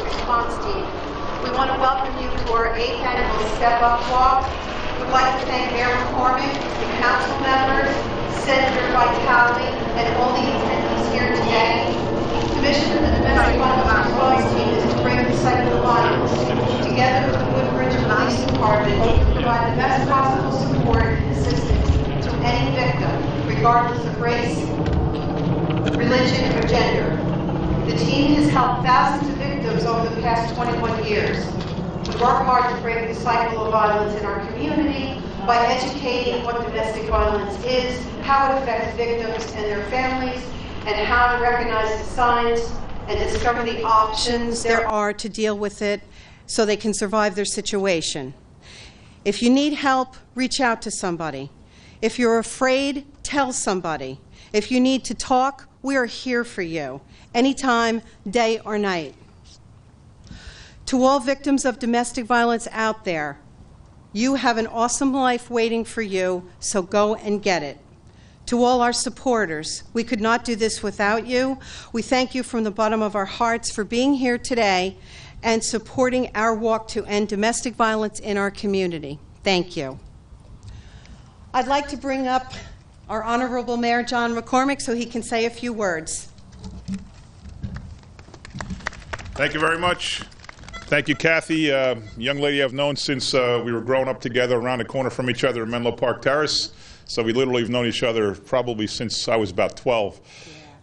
response team. We want to welcome you to our 8th annual Step Up Walk. We'd like to thank Mayor McCormick, the council members, Senator Vitale, and all the attendees here today. The mission of the Domestic Violence Response Team is to break the cycle of violence. Together with the Woodbridge Police Department, we provide the best possible support and assistance to any victim, regardless of race, religion, or gender. The team has helped thousands of victims over the past 21 years. We work hard to break the cycle of violence in our community by educating what domestic violence is, how it affects victims and their families, and how to recognize the signs and discover the options there are to deal with it so they can survive their situation. If you need help, reach out to somebody. If you're afraid, tell somebody. If you need to talk, we are here for you, anytime, day or night. To all victims of domestic violence out there, you have an awesome life waiting for you, so go and get it. To all our supporters, we could not do this without you. We thank you from the bottom of our hearts for being here today and supporting our walk to end domestic violence in our community. Thank you. I'd like to bring up our Honorable Mayor John McCormick so he can say a few words. Thank you very much. Thank you, Kathy. Young lady I've known since we were growing up together around the corner from each other in Menlo Park Terrace. So we literally have known each other probably since I was about 12.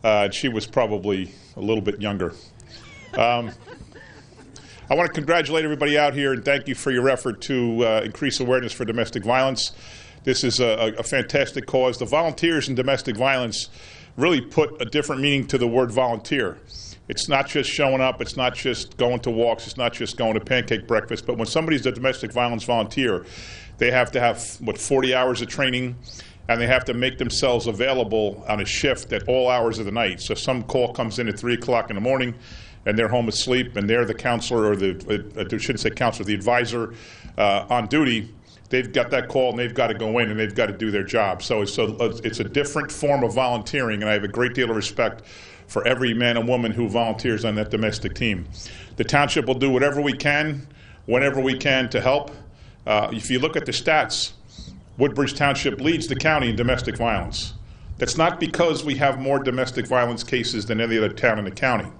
And she was probably a little bit younger. I want to congratulate everybody out here and thank you for your effort to increase awareness for domestic violence. This is a fantastic cause. The volunteers in domestic violence really put a different meaning to the word volunteer. It's not just showing up, it's not just going to walks, it's not just going to pancake breakfast, but when somebody's a domestic violence volunteer, they have to have, 40 hours of training, and they have to make themselves available on a shift at all hours of the night. So some call comes in at 3 o'clock in the morning, and they're home asleep, and they're the counselor, or I shouldn't say counselor, the advisor on duty. They've got that call, and they've got to go in, and they've got to do their job. So it's a different form of volunteering, and I have a great deal of respect for every man and woman who volunteers on that domestic team. The township will do whatever we can, whenever we can, to help. If you look at the stats, Woodbridge Township leads the county in domestic violence. That's not because we have more domestic violence cases than any other town in the county,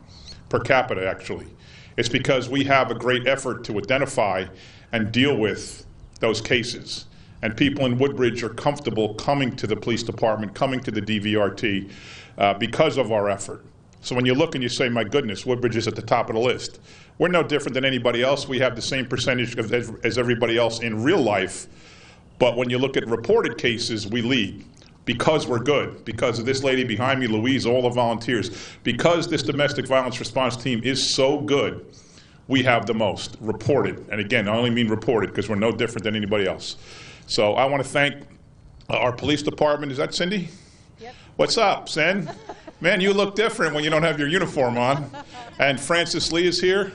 per capita actually. It's because we have a great effort to identify and deal with those cases. And people in Woodbridge are comfortable coming to the police department, coming to the DVRT because of our effort. So when you look and you say, my goodness, Woodbridge is at the top of the list. We're no different than anybody else. We have the same percentage as everybody else in real life. But when you look at reported cases, we lead because we're good, because of this lady behind me, Louise, all the volunteers. Because this domestic violence response team is so good, we have the most reported. And again, I only mean reported because we're no different than anybody else. So I want to thank our police department. Is that Cindy? Yep. What's up, Sen? Man, you look different when you don't have your uniform on. And Francis Lee is here.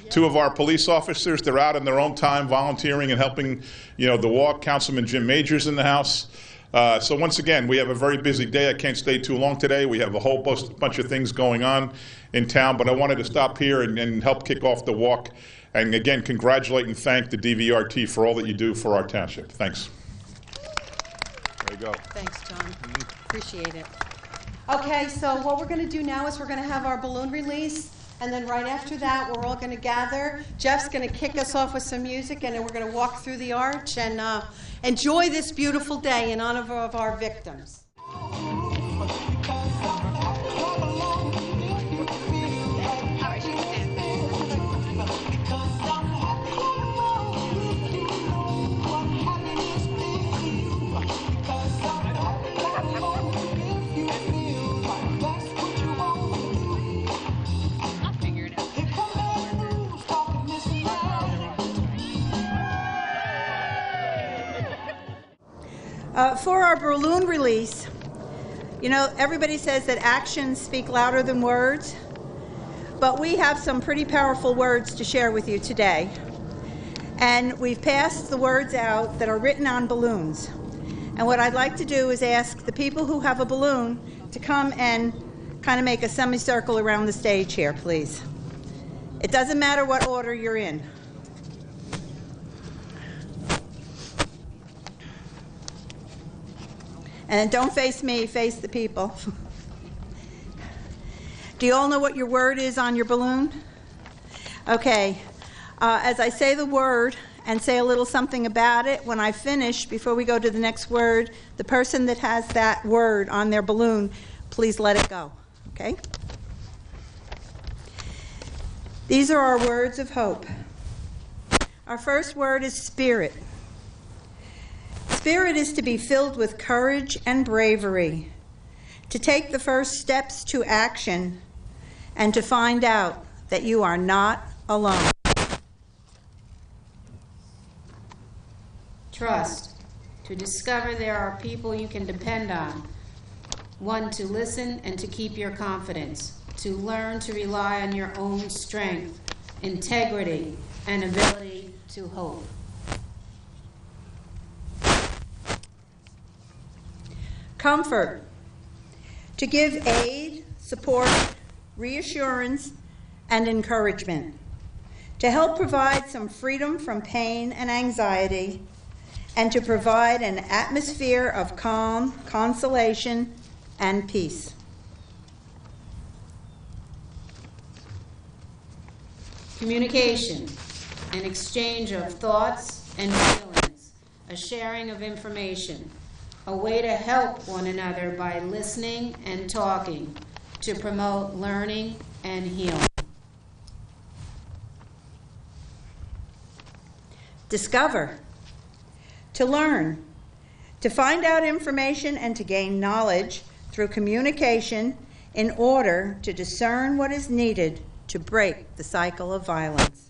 Two of our police officers, they're out in their own time volunteering and helping, the walk. Councilman Jim Majors in the house. So once again, we have a very busy day. I can't stay too long today. We have a whole bunch of things going on in town, but I wanted to stop here and help kick off the walk. And again, congratulate and thank the DVRT for all that you do for our township. Thanks. There you go. Thanks, John. Appreciate it. Okay, so what we're going to do now is we're going to have our balloon release, and then right after that, we're all going to gather. Jeff's going to kick us off with some music, and then we're going to walk through the arch and enjoy this beautiful day in honor of our victims. For our balloon release, everybody says that actions speak louder than words, but we have some pretty powerful words to share with you today. And we've passed the words out that are written on balloons. And what I'd like to do is ask the people who have a balloon to come and kind of make a semicircle around the stage here, please. It doesn't matter what order you're in. And don't face me, face the people. Do you all know what your word is on your balloon? Okay. As I say the word and say a little something about it, when I finish, before we go to the next word, the person that has that word on their balloon, please let it go. Okay? These are our words of hope. Our first word is spirit. Spirit is to be filled with courage and bravery, to take the first steps to action, and to find out that you are not alone. Trust, to discover there are people you can depend on. One, to listen and to keep your confidence, to learn to rely on your own strength, integrity, and ability to hope. Comfort, to give aid, support, reassurance, and encouragement, to help provide some freedom from pain and anxiety, and to provide an atmosphere of calm, consolation, and peace. Communication, an exchange of thoughts and feelings, a sharing of information, a way to help one another by listening and talking, to promote learning and healing. Discover, to learn, to find out information and to gain knowledge through communication in order to discern what is needed to break the cycle of violence.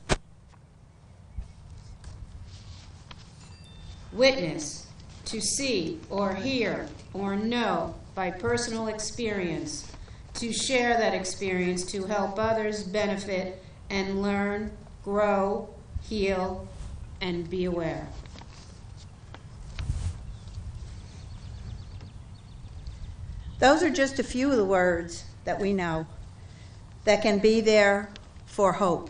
Witness, to see or hear or know by personal experience, to share that experience to help others benefit and learn, grow, heal, and be aware. Those are just a few of the words that we know that can be there for hope.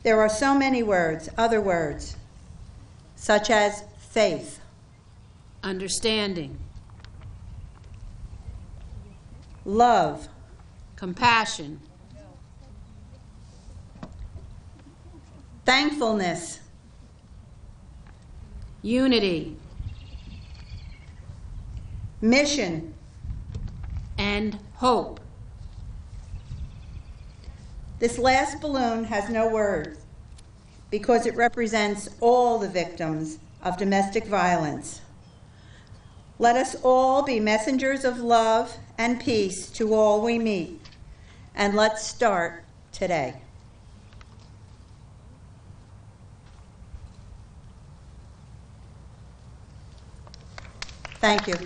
There are so many words, other words, such as faith, Understanding, love, compassion, thankfulness, unity, mission, and hope. This last balloon has no words because it represents all the victims of domestic violence. Let us all be messengers of love and peace to all we meet, and let's start today. Thank you.